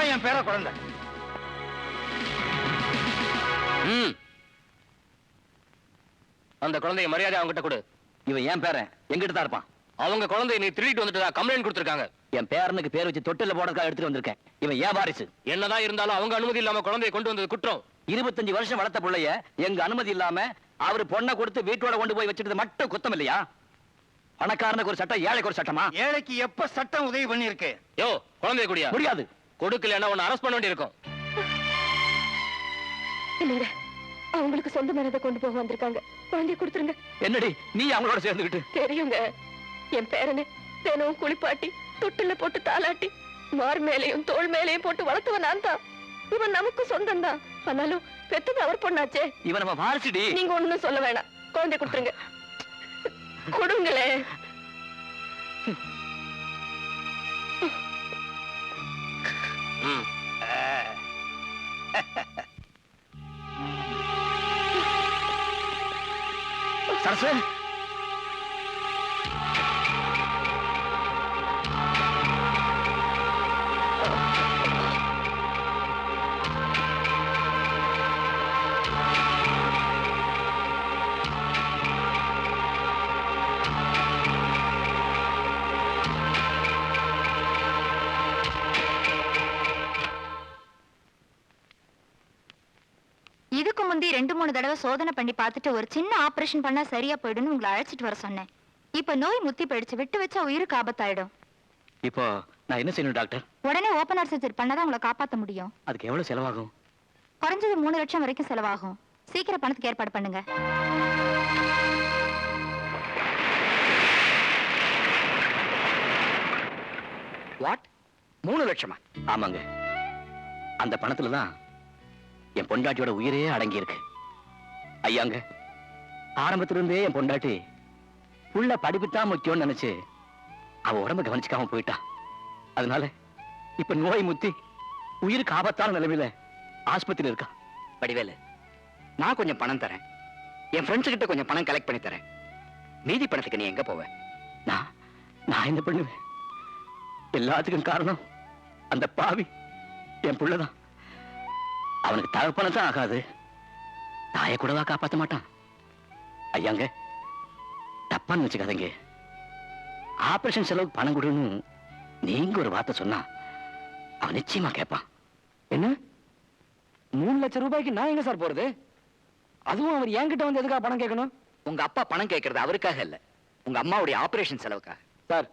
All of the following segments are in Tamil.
இவன்தான் என் பேர குழந்தை. அந்த குழந்தைய மரியாதை அவங்கிட்ட கொடு. இவன் என் பேரன், எங்கிட்ட தான் இருப்பான். அவங்க குழந்தைய நீ திருடிட்டு வந்துட்டு கம்ப்ளைண்ட் கொடுத்திருக்காங்க. என் பேரனுக்கு பேர் வச்சு தொட்டில போடுறதுக்காக எடுத்துட்டு வந்திருக்கேன். இவன் ஏன் வாரிசு. என்னதான் இருந்தாலும் அவங்க அனுமதி இல்லாம குழந்தைய கொண்டு வந்தது குற்றம். 25 வருஷம் வளர்த்த பிள்ளைய எங்க அனுமதி இல்லாம அவரு பொண்ணை கொடுத்து வீட்டோட கொண்டு போய் வச்சிருந்தது மட்டும் குத்தம் இல்லையா? பணக்காரனுக்கு ஒரு சட்டம், ஏழைக்கு ஒரு சட்டமா? ஏழைக்கு எப்ப சட்டம் உதவி பண்ணிருக்கு? யோ, குழந்தைய குடியா? முடியாது. கொடுக்கலன்னா உன்னை அரெஸ்ட் பண்ண வேண்டியிருக்கும். இல்லைங்க, அவங்களுக்கு சொந்த மனதை கொண்டு போக வந்திருக்காங்க. குழந்தைய கொடுத்துருங்க. என்னடி நீ அவங்களோட சேர்ந்துக்கிட்டு? தெரியுங்க, என் பேரனை தினமும் குளிப்பாட்டி தொட்டில போட்டு தாளாட்டி மார் மேலையும் தோல் மேலையும் போட்டு வளர்த்துவன் நான் தான். இவன் நமக்கு சொந்தம் தான். ஆனாலும் பெத்தது அவர் பொண்ணாச்சே. இவன் நம்ம வாரிசுடி. நீங்க ஒண்ணும் சொல்ல வேணாம், குழந்தை கொடுத்துருங்க. கொடுங்களே. சரசு, இதுக்கு முந்தி 2-3 தடவை சோதனை பண்ணி பார்த்துட்டு ஒரு சின்ன ஆபரேஷன் பண்ணா சரியா போயிடும்னு உங்களை அழைச்சிட்டு வர சொன்னேன். இப்ப நோய் முத்தி போயிடுச்சு, விட்டு வச்சா உயிருக்கு ஆபத்தாயிடும். இப்போ நான் என்ன செய்யணும் டாக்டர்? உடனே ஓபன் ஹார்ட் சர்ஜரி பண்ணாதான் உங்களை காப்பாற்ற முடியும். அதுக்கு எவ்வளவு செலவாகும்? குறைஞ்சது 3 லட்சம் வரைக்கும் செலவாகும். சீக்கிரம் பணத்துக்கு ஏற்பாடு பண்ணுங்க. வாட்? 3 லட்சமா? ஆமாங்க. அந்த பணத்துல தான் என் பொண்டாட்டியோட உயிரே அடங்கி இருக்கு. ஐயாங்க, ஆரம்பத்திலிருந்தே என் பொண்டாட்டி புள்ள படிப்புத்தான் முக்கியம்னு நினைச்சு அவ உடம்ப கவனிச்சுக்காம போயிட்டா. அதனால இப்ப நோய் முத்தி உயிருக்கு ஆபத்தான நிலைமையில ஆஸ்பத்திரியில் இருக்கா. வடிவேலு, நான் கொஞ்சம் பணம் தரேன், என் ஃப்ரெண்ட்ஸ் கிட்ட கொஞ்சம் பணம் கலெக்ட் பண்ணி தரேன். மீதி பணத்துக்கு நீ எங்க போவ? நான் என்ன பண்ணுவேன்? எல்லாத்துக்கும் காரணம் அந்த பாவி என் புள்ளதான். அவனுக்கு தகப்பனதான் ஆகாது, தாயை கூடவா காப்பாற்ற மாட்டான். ஐயாங்க, தப்பான்னு வச்சுக்காதீங்க. ஆபரேஷன் செலவுக்கு பணம் கொடுன்னு நீங்க ஒரு வார்த்தை சொன்னா அவன் நிச்சயமா கேட்பான். என்ன 3 லட்சம் ரூபாய்க்கு நான் எங்க சார் போறது? அதுவும் அவர் என்கிட்ட வந்து எதுக்காக பணம் கேட்கணும்? உங்க அப்பா பணம் கேட்கறது அவருக்காக இல்ல, உங்க அம்மாவுடைய ஆபரேஷன் செலவுக்காக. சார்,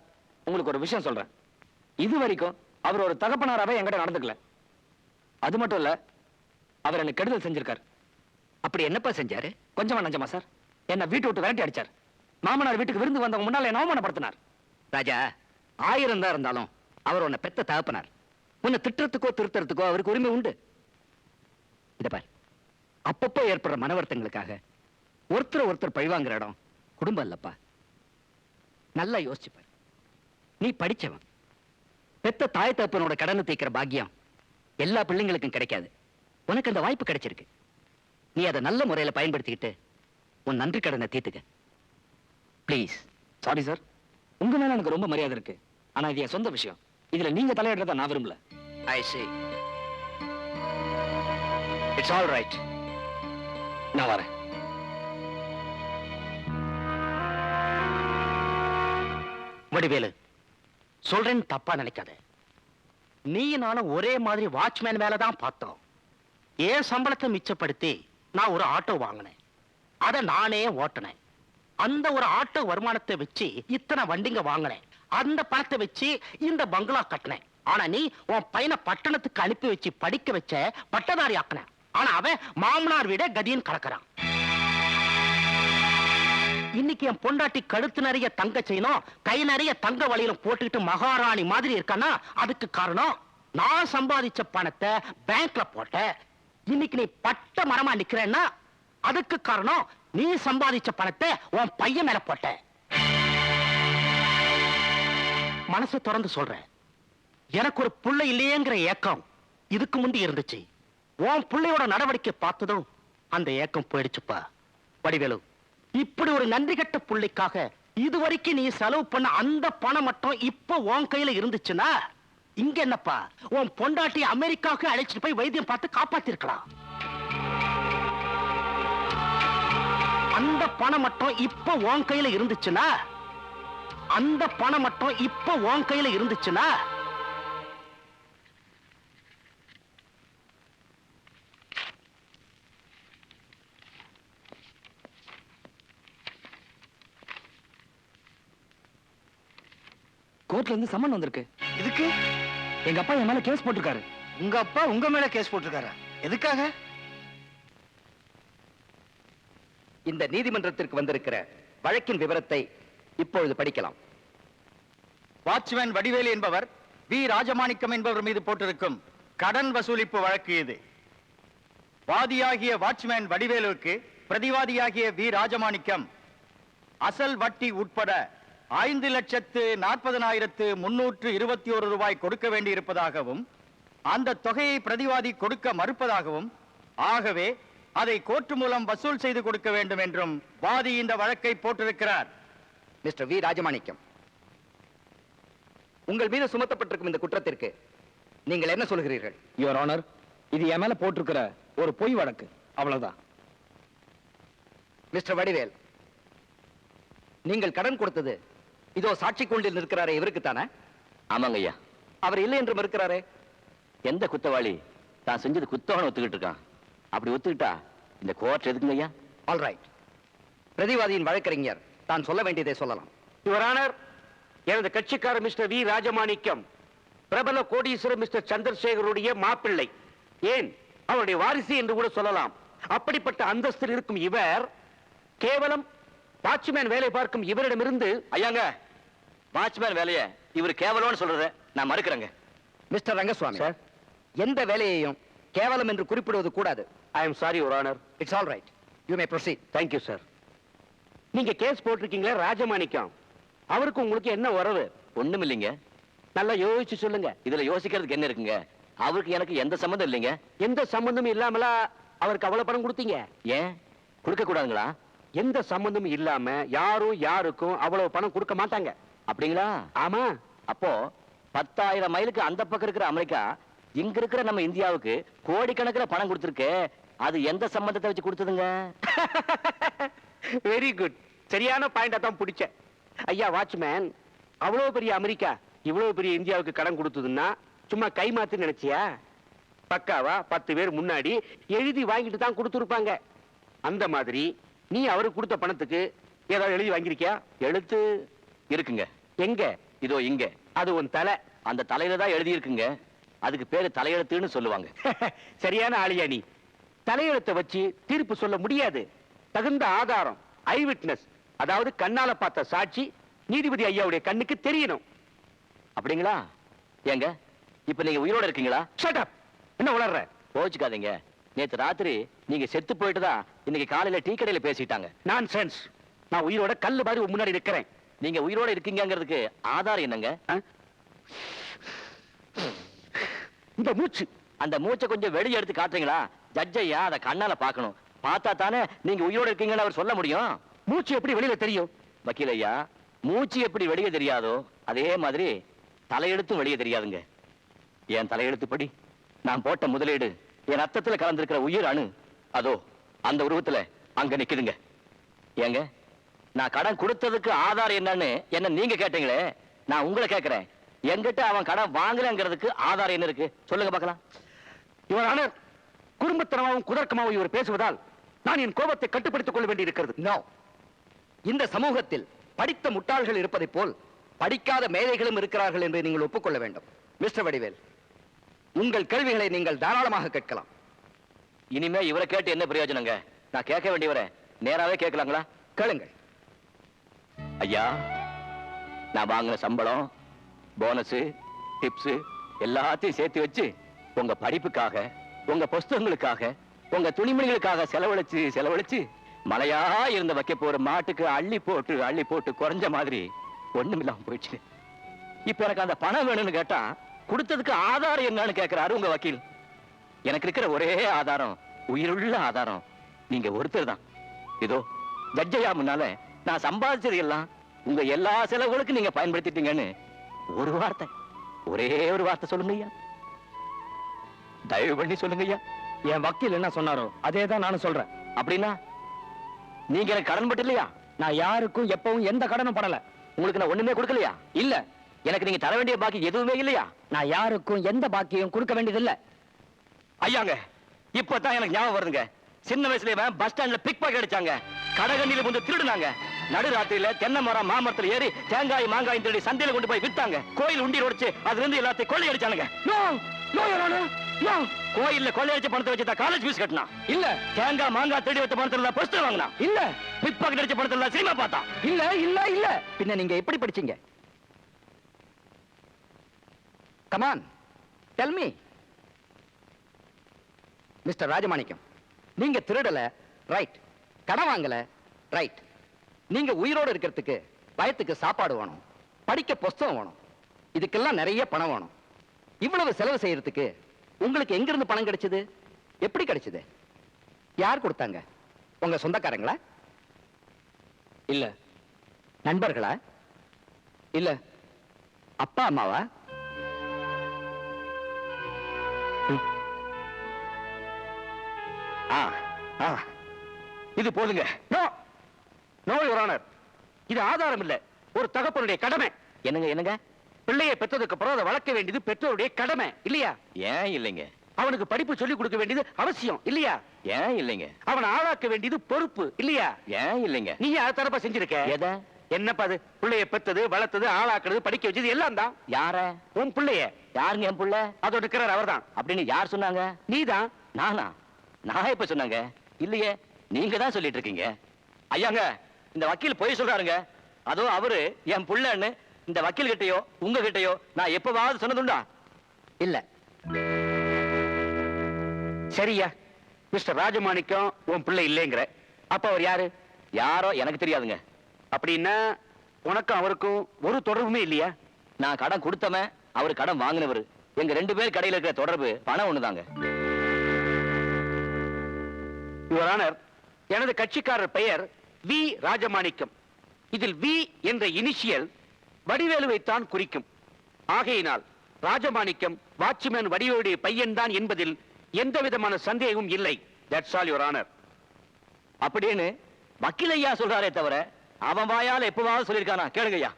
உங்களுக்கு ஒரு விஷயம் சொல்றேன். இது வரைக்கும் அவர் ஒரு தகப்பனாராவே என்கிட்ட நடந்துக்கல. அது மட்டும் இல்ல, அவர் எனக்கு கெடுதல் செஞ்சிருக்காரு. அப்படி என்னப்பா செஞ்சாரு? கொஞ்சமா நஞ்சமா சார், என்ன வீட்டு விட்டு விரட்டி அடிச்சார். மாமனார் வீட்டுக்கு விருந்து வந்தவங்க முன்னால என்ன அவமானப்படுத்தினார். ராஜா, 1000 தான் இருந்தாலும் அவர் உன்னை பெத்த தகப்பனார். உன்னை திட்டுறதுக்கோ திருத்துறதுக்கோ அவருக்கு உரிமை உண்டு. இத பார், அப்பப்போ ஏற்படுற மனவர்த்தங்களுக்காக ஒருத்தர் பழிவாங்கிற இடம் குடும்பம் இல்லப்பா. நல்லா யோசிச்சுப்பார். நீ படிச்சவன், பெத்த தாய் தகப்பனோட கடனை தீக்கிற பாக்கியம் எல்லா பிள்ளைங்களுக்கும் கிடைக்காது. உனக்கு அந்த வாய்ப்பு கிடைச்சிருக்கு. நீ அதை நல்ல முறையில பயன்படுத்திக்கிட்டு உன் நன்றி கடனை தீர்த்துக்க. ப்ளீஸ். சாரி சார், உங்க மேல எனக்கு ரொம்ப மரியாதை இருக்கு. ஆனா இது என் சொந்த விஷயம், இதுல நீங்க தலையிடுறத நான் விரும்பல. ஐ see. It's all right. நான் வரேன். வடிவேலு, சொல்றேன்னு தப்பா நினைக்காத. நீ நானும் ஒரே மாதிரி வாட்ச்மேன் வேலைதான் பார்த்தோம். ஏன் சம்பளத்தை மிச்சப்படுத்தி நான் ஒரு ஆட்டோ வாங்கினேன், அதை நானே ஓட்டினேன். அந்த ஒரு ஆட்டோ வருமானத்தை வச்சு இத்தனை வண்டிங்க வாங்கினேன். அந்த பணத்தை வச்சு இந்த பங்களா கட்டினேன். ஆனா நீ உன் பையனை பட்டணத்துக்கு அனுப்பி வச்சு படிக்க வச்ச பட்டதாரி ஆக்கின. ஆனா அவன் மாமனார் வீட கதின்னு கிடக்குறான். இன்னைக்கு என் பொண்டாட்டி கழுத்து நிறைய தங்க செய்யணும், கை நிறைய தங்க வளையலும் போட்டுக்கிட்டு மகாராணி மாதிரி இருக்கானா, அதுக்கு காரணம் நான் சம்பாதிச்ச பணத்தை பேங்க்ல போட்ட. இன்னைக்கு நீ பட்ட மரமா நிக்கிறேன்னா அதுக்கு காரணம் நீ சம்பாதிச்ச பணத்தை உன் பையன் மேல போட்ட. மனசு திறந்து சொல்றேன், எனக்கு ஒரு புள்ளை இல்லையேங்கிற ஏக்கம் இதுக்கு முந்தி இருந்துச்சு. உன் புள்ளையோட நடவடிக்கை பார்த்ததும் அந்த ஏக்கம் போயிடுச்சுப்பா. வடிவேலு, இப்படி ஒரு நன்றி கட்ட புள்ளைக்காக இதுவரைக்கும் நீ செலவு பண்ண அந்த பணம் மட்டும் இப்ப உன் கையில இருந்துச்சுன்னா இங்க என்னப்பா, உன் பொண்டாட்டி அமெரிக்காவுக்கு அழைச்சிட்டு போய் வைத்தியம் பார்த்து காப்பாத்திருக்கலாம். அந்த பணம் மட்டும் இப்ப உன் கையில இருந்துச்சுன்னா, அந்த பணம் மட்டும் இப்ப உன் கையில இருந்துச்சுன்னா, கோர்ட்ல இருந்து சம்மன் வந்திருக்கு. இதுக்கு எங்க அப்பா என் மேல கேஸ் போட்டிருக்காரு. உங்க அப்பா உங்க மேல கேஸ் போட்டிருக்காரா? எதுக்காக? இந்த நீதிமன்றத்திற்கு வந்திருக்கிற வழக்கின் விவரத்தை இப்பொழுது படிக்கலாம். வாட்ச்மேன் வடிவேலு என்பவர் வி ராஜமாணிக்கம் என்பவர் மீது போட்டிருக்கும் கடன் வசூலிப்பு வழக்கு இது. வாதியாகிய வாட்ச்மேன் வடிவேலுவுக்கு பிரதிவாதியாகிய வி ராஜமாணிக்கம் அசல் வட்டி உட்பட 5,40,321 ரூபாய் கொடுக்க வேண்டியிருப்பதாகவும் அந்த தொகையை பிரதிவாதி கொடுக்க மறுப்பதாகவும், ஆகவே அதை கோர்ட் மூலம் வசூல் செய்து கொடுக்க வேண்டும் என்றும் வாதி இந்த வழக்கை போட்டிருக்கிறார். மிஸ்டர் வி ராஜமாணிக்கம், உங்கள் மீது சுமத்தப்பட்டிருக்கும் இந்த குற்றத்திற்கு நீங்கள் என்ன சொல்கிறீர்கள்? யுவர் ஆனர், இது என் மேல போட்டிருக்கிற ஒரு பொய் வழக்கு, அவ்வளவுதான். மிஸ்டர் வடிவேல், நீங்கள் கடன் கொடுத்தது இதோ சாட்சி கொண்டில் நிற்கிறாரே இவருக்கு தானே? ஆமாங்க ஐயா. அவர் இல்லை என்று மறுக்கிறாரே. எந்த குத்தவாளி தான் செஞ்சது குத்தவன ஒத்துக்கிட்டு இருக்கான்? அப்படி ஒத்துக்கிட்டா இந்த கோர்ட் எதுக்குங்க ஐயா? ஆல் ரைட், பிரதிவாதியின் வழக்கறிஞர் தான் சொல்ல வேண்டியதை சொல்லலாம். யுவர் ஆனர், எனது கட்சிக்காரர் மிஸ்டர் வி ராஜமாணிக்கம் பிரபல கோடீஸ்வரர் மிஸ்டர் சந்திரசேகருடைய மாப்பிள்ளை, ஏன் அவருடைய வாரிசு என்று கூட சொல்லலாம். அப்படிப்பட்ட அந்தஸ்தில் இருக்கும் இவர் கேவலம் வாட்ச்மேன் வேலை பார்க்கும் இவரிடமிருந்து ஐயாங்க, வாட்ச்மேன் வேலையை இவர் கேவலம்னு சொல்றத நான் மறுக்கிறேங்க. மிஸ்டர் ரங்கசுவாமி, எந்த வேலையையும் கேவலம் என்று குறிப்பிடுவது கூடாது. I am sorry your honour. It's all right, you may proceed. Thank you sir. நீங்க கேஸ் போட்டிருக்கீங்களா ராஜமாணிக்கம், அவருக்கு உங்களுக்கு என்ன உறவு? ஒண்ணும் இல்லைங்க. நல்லா யோசிச்சு சொல்லுங்க. இதுல யோசிக்கிறதுக்கு என்ன இருக்குங்க? அவருக்கு எனக்கு எந்த சம்மந்தம் இல்லைங்க. எந்த சம்பந்தமும் இல்லாமலா அவருக்கு அவ்வளவு பணம் கொடுத்தீங்க? ஏன் கொடுக்க கூடாதுங்களா? எந்த சம்பந்தமும் இல்லாம யாரும் யாருக்கும் அவ்வளவு பணம் கொடுக்க மாட்டாங்க. அப்படிங்களா? ஆமா. அப்போ 10,000 மைலுக்கு அந்த பக்கம் இருக்கிற அமெரிக்கா இங்க இருக்கிற நம்ம இந்தியாவுக்கு கோடிக்கணக்கில் பணம் கொடுத்திருக்கு. அது எந்த சம்பந்தத்தை வச்சு கொடுத்ததுங்க? வெரி குட், சரியான பாயிண்டா தான் பிடிச்ச. ஐயா வாட்ச்மேன், அவ்வளவு பெரிய அமெரிக்கா இவ்வளவு பெரிய இந்தியாவுக்கு கடன் கொடுத்ததுன்னா சும்மா கை மாத்து நினைச்சியா? பக்காவா 10 பேர் முன்னாடி எழுதி வாங்கிட்டு தான் கொடுத்துருப்பாங்க. அந்த மாதிரி நீ அவருக்கு கொடுத்த பணத்துக்கு ஏதாவது எழுதி வாங்கிருக்கியா? எழுத்து இருக்குங்க. எங்க? இதோ இங்க. அது உன் தலை. அந்த தலையில தான் எழுதி இருக்குங்க. அதுக்கு பேரு தலையெழுத்துன்னு சொல்லுவாங்க. சரியான ஆளியா நீ. தலையெழுத்தை வச்சு தீர்ப்பு சொல்ல முடியாது. தகுந்த ஆதாரம், ஐ விட்னஸ், அதாவது கண்ணால பார்த்த சாட்சி நீதிபதி ஐயாவுடைய கண்ணுக்கு தெரியணும். அப்படிங்களா? ஏங்க இப்ப நீங்க உயிரோட இருக்கீங்களா? Shut up. என்ன உளர்ற? கோச்சுக்காதீங்க. நேத்து ராத்திரி நீங்க செத்து போயிட்டு தான் இன்னைக்கு காலையில டீ கடையில பேசிட்டாங்க. நான்சென்ஸ். நான் உயிரோட கல்லு மாதிரி உன் முன்னாடி நிக்கிறேன். நீங்க உயிரோட இருக்கீங்கங்கிறதுக்கு ஆதாரம் என்னங்க? இந்த மூச்சு. அந்த மூச்சை கொஞ்சம் வெளியே எடுத்து காட்டுறீங்களா? ஜட்ஜ் ஐயா அதை கண்ணால பார்க்கணும். பார்த்தா தானே நீங்க உயிரோட இருக்கீங்கன்னு அவர் சொல்ல முடியும். மூச்சு எப்படி வெளியில தெரியும்? வக்கீல் ஐயா, மூச்சு எப்படி வெளியே தெரியாதோ அதே மாதிரி தலையெழுத்தும் வெளியே தெரியாதுங்க. என் தலையெழுத்துப்படி நான் போட்ட முதலீடு, என் ரத்தத்துல கலந்திருக்கிற உயிர் அணு அதோ அந்த உருவத்துல அங்க நிக்குதுங்க. ஏங்க, நான் கடன் கொடுத்ததுக்கு ஆதாரம் என்னன்னு என்ன நீங்க கேட்டீங்களே, நான் உங்களை கேட்கிறேன். என்கிட்ட அவன் கடன் வாங்கலங்கிறதுக்கு ஆதாரம் என்ன இருக்கு சொல்லுங்க பார்க்கலாம். யுவர் ஆனர், குடும்பத்தனமாவும் குதர்க்கமாவும் இவர் பேசுவதால் நான் என் கோபத்தை கட்டுப்படுத்திக் கொள்ள வேண்டி இருக்கிறது. நோ, இந்த சமூகத்தில் படித்த முட்டாள்கள் இருப்பதைப் போல் படிக்காத மேதைகளும் இருக்கிறார்கள் என்று நீங்கள் ஒப்புக்கொள்ள வேண்டும். மிஸ்டர் வடிவேல், உங்கள் கேள்விகளை நீங்கள் தாராளமாக கேட்கலாம். இனிமே இவரை கேட்டு என்ன பிரயோஜனங்க? நான் கேட்க வேண்டியவரை நேராவே கேட்கலாங்களா? கேளுங்கள். ஐயா, நான் வாங்கின சம்பளம், போனஸ், டிப்ஸ் எல்லாத்தையும் சேர்த்து வச்சு உங்க படிப்புக்காக, உங்க புஸ்தகங்களுக்காக, உங்க துணிமணிகளுக்காக செலவழிச்சு மலையா இருந்த வைக்க போற மாட்டுக்கு அள்ளி போட்டு குறைஞ்ச மாதிரி ஒண்ணுமில்லாம போயிடுச்சு. இப்ப எனக்கு அந்த பணம் வேணும்னு கேட்டா கொடுத்ததுக்கு ஆதாரம் என்னன்னு கேட்கிறாரு உங்க வக்கீல். எனக்கு இருக்கிற ஒரே ஆதாரம், உயிருள்ள ஆதாரம் நீங்க ஒருத்தர் தான். இதோ ஜட்ஜையா முன்னால நான் சம்பாதிச்சது எல்லாம் உங்க எல்லா செலவுகளுக்கும் நீங்க பயன்படுத்திட்டீங்கன்னு ஒரு வார்த்தை ஒரே ஒரு வார்த்தை சொல்லுங்க ஐயா, தயவு பண்ணி சொல்லுங்க ஐயா. என் வக்கீல் என்ன சொன்னாரோ அதே தான் நானும் சொல்றேன். அப்படின்னா நீங்க எனக்கு கடன் பட்டு இல்லையா? நான் யாருக்கும் எப்பவும் எந்த கடனும் படல. உங்களுக்கு நான் ஒண்ணுமே கொடுக்கலையா? இல்ல. எனக்கு நீங்க தர வேண்டிய பாக்கி எதுவுமே இல்லையா? நான் யாருக்கும் எந்த பாக்கியும் கொடுக்க வேண்டியது இல்ல. ஐயாங்க, இப்பதான் எனக்கு ஞாபகம் வருதுங்க. சின்ன வயசுல பஸ் ஸ்டாண்ட்ல பிக் பாக்கெட் அடிச்சாங்க, கடகண்ணில வந்து திருடுனாங்க, நடுராத்திரியில தென்னை மரம் மாமரத்துல ஏறி தேங்காய் மாங்காய் திருடி சந்தையில கொண்டு போய் வித்தாங்க, கோயில் உண்டி உடைச்சு அதுல இருந்து எல்லாத்தையும் கொள்ளை அடிச்சானுங்க. கோயில்ல கொள்ளையடிச்ச பணத்தை வச்சு தான் காலேஜ் ஃபீஸ் கட்டினா இல்ல, தேங்காய் மாங்காய் திருடி வச்ச பணத்துல புஸ்தகம் வாங்கினா இல்ல, பிக் பாக்கெட் அடிச்ச பணத்துல சினிமா பார்த்தா இல்ல இல்ல இல்ல. பின்ன நீங்க எப்படி படிச்சீங்க? Come on tell me. Mister Rajamanickam, நீங்க திருடல, ரைட். கடன் வாங்கல, ரைட். நீங்க உயிரோடு இருக்கிறதுக்கு பயத்துக்கு சாப்பாடு வேணும், படிக்க புஸ்தகம் வேணும், இதுக்கெல்லாம் நிறைய பணம் வேணும். இவ்வளவு செலவு செய்யறதுக்கு உங்களுக்கு எங்க இருந்து பணம் கிடைச்சது? எப்படி கிடைச்சது? யார் கொடுத்தாங்க? உங்க சொந்தக்காரங்களா? இல்ல. நண்பர்களா? இல்ல. அப்பா அம்மாவா? இது போதுங்க. நோ நோ யுவர் ஆனர், இது ஆதாரம் இல்ல, ஒரு தகப்பனுடைய கடமை. என்னங்க என்னங்க? பிள்ளையை பெற்றதுக்கு அப்புறம் அதை வளர்க்க வேண்டியது பெற்றோருடைய கடமை இல்லையா? ஏன் இல்லைங்க? அவனுக்கு படிப்பு சொல்லிக் கொடுக்க வேண்டியது அவசியம் இல்லையா? ஏன் இல்லைங்க? அவனை ஆளாக்க வேண்டியது பொறுப்பு இல்லையா? ஏன் இல்லைங்க? நீ அதை தரப்பா செஞ்சிருக்க. எதை? என்னப்பா அது? பிள்ளைய பெத்தது, வளர்த்தது, ஆளாக்குறது, படிக்க வச்சது எல்லாம் தான். யார? உன் பிள்ளைய. யாருங்க என் புள்ள? அதோட இருக்கிறார் அவர்தான். அப்படின்னு யார் சொன்னாங்க? நீதான். நானா? நான் எப்ப சொன்னாங்க? இல்லையே, நீங்க தான் சொல்லிட்டு இருக்கீங்க. ஐயாங்க, இந்த வக்கீல் பொய் சொல்றாருங்க. அதோ அவரு என் புள்ளன்னு இந்த வக்கீல் கிட்டயோ உங்க கிட்டயோ நான் எப்பவாவது சொன்னதுண்டா? இல்ல. சரியா, மிஸ்டர் ராஜமாணிக்கம் உன் பிள்ளை இல்லைங்கிற. அப்ப அவர் யாரு? யாரோ எனக்கு தெரியாதுங்க. அப்படின்னா உனக்கும் அவருக்கும் ஒரு தொடர்புமே இல்லையா? நான் கடன் கொடுத்தவன், அவரு கடன் வாங்கினவர். எங்க 2 பேர் கடையில் இருக்கிற தொடர்பு பணம் ஒண்ணுதாங்க. யுவர் ஆனர், எனது கட்சிக்காரர் பெயர் வி ராஜமாணிக்கம். இதில் வி என்ற இனிஷியல் வடிவேலுவைத்தான் குறிக்கும். ஆகையினால் ராஜமாணிக்கம் வாட்ச்மேன் வடிவேலுடைய பையன் தான் என்பதில் எந்த விதமான சந்தேகமும் இல்லை. That's all your honour. அப்படின்னு வக்கீல் ஐயா சொல்றாரே தவிர அவன் வாயால எப்பவாவது சொல்லியிருக்கானா? கேளுங்க ஐயா.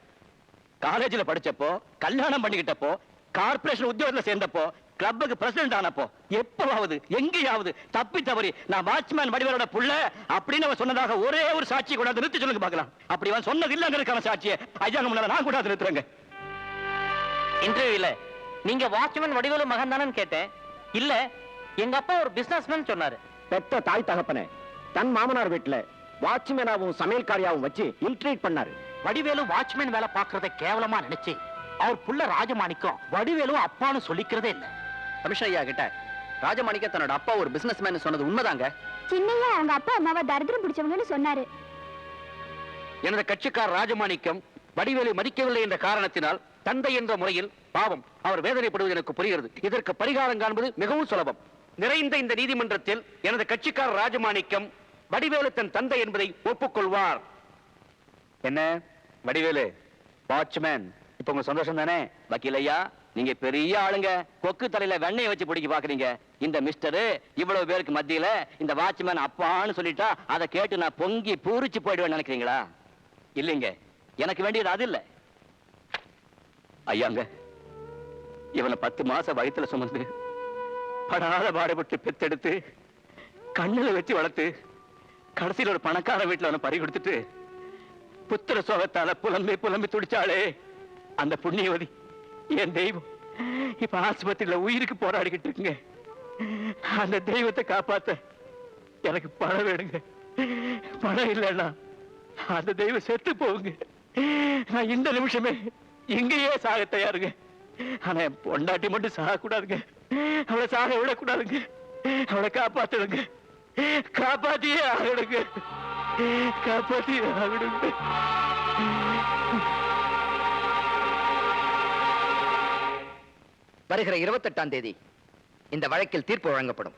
காலேஜ்ல படிச்சப்போ, கல்யாணம் பண்ணிக்கிட்டப்போ, கார்பரேஷன் உத்தியோகத்துல சேர்ந்தப்போ, கிளப்புக்கு பிரசிடென்ட் ஆனப்போ எப்பவாவது எங்கேயாவது தப்பி தவறி நான் வாட்ச்மேன் வடிவேலோட புள்ள அப்படின்னு அவன் சொன்னதாக ஒரே ஒரு சாட்சி கூட நிறுத்தி சொல்லுங்க பார்க்கலாம். அப்படி அவன் சொன்னது இல்லங்கிறதுக்கான சாட்சியை ஐயா முன்னால நான் கூட நிறுத்துறேங்க. இன்டர்வியூல நீங்க வாட்ச்மேன் வடிவேலு மகன் தானே கேட்டேன். இல்ல, எங்க அப்பா ஒரு பிசினஸ்மேன் சொன்னாரு. பெத்த தாய் தகப்பனை தன் மாமனார் வீட்டுல வாட்ச்மேனாவும் சமையல்காரியாவும் வச்சு இன்ட்ரீட் பண்ணாரு. வடிவேலு வாட்ச்மேன் வேலை பார்க்கறத கேவலமா நினைச்சு அவர் புள்ள ராஜமாணிக்கம் வடிவேலு அப்பான்னு சொல்லிக்கிறதே இல்ல. கமிஷன் ஐயா கிட்ட ராஜமாணிக்கம் தன்னோட அப்பா ஒரு பிசினஸ் மேன் சொன்னது உண்மைதாங்க. சின்னையா அவங்க அப்பா அம்மாவை தரித்திரம் பிடிச்சவங்கன்னு சொன்னாரு. எனது கட்சிக்கார் ராஜமாணிக்கம் வடிவேலு மதிக்கவில்லை என்ற காரணத்தினால் தந்தை என்ற முறையில் பாவம் அவர் வேதனைப்படுவது எனக்கு புரிகிறது. இதற்கு பரிகாரம் காண்பது மிகவும் சுலபம். நிறைந்த இந்த நீதிமன்றத்தில் எனது கட்சிக்கார் ராஜமாணிக்கம் வடிவேலு தன் தந்தை என்பதை ஒப்புக்கொள்வார். என்ன வடிவேலு வாட்ச்மேன், இப்ப உங்க சந்தோஷம் தானே? வக்கீல் ஐயா, நீங்க பெரிய ஆளுங்க, கொக்கு தலையில வெண்ணெய் வச்சு பிடிக்க பாக்குறீங்க. இந்த மிஸ்டர் இவ்வளவு பேருக்கு மத்தியில இந்த வாட்ச்மேன் அப்பான்னு சொல்லிட்டா அதை கேட்டு நான் பொங்கி பூரிச்சு போயிடுவேன் நினைக்கிறீங்களா? இல்லைங்க, எனக்கு வேண்டியது அது இல்ல. ஐயாங்க, இவனை 10 மாசம் வயித்துல சுமந்து படாத பாடுபட்டு பெத்தெடுத்து கண்ணுல வச்சு வளர்த்து கடைசியில் ஒரு பணக்கார வீட்டுல அவனை பறி கொடுத்துட்டு புத்திர சோகத்தால புலம்பி புலம்பி துடிச்சாளே அந்த புண்ணியவதி என் தெய்வம் இப்ப ஆஸ்பத்திரியில உயிருக்கு போராடிக்கிட்டு இருக்குங்க. அந்த தெய்வத்தை காப்பாத்த எனக்கு பணம் வேணுங்க. பணம் இல்லைன்னா அந்த தெய்வம் செத்து போகுங்க. நான் இந்த நிமிஷமே இங்கேயே சாக தயாருங்க. ஆனா என் பொண்டாட்டி மட்டும் சாக கூடாதுங்க. அவளை சாக விடக்கூடாதுங்க. அவளை காப்பாத்துடுங்க. காப்பாத்தியே ஆகணுங்க. காப்பாத்தியே ஆகணுங்க. வருகிற 28ஆம் தேதி இந்த வழக்கில் தீர்ப்பு வழங்கப்படும்.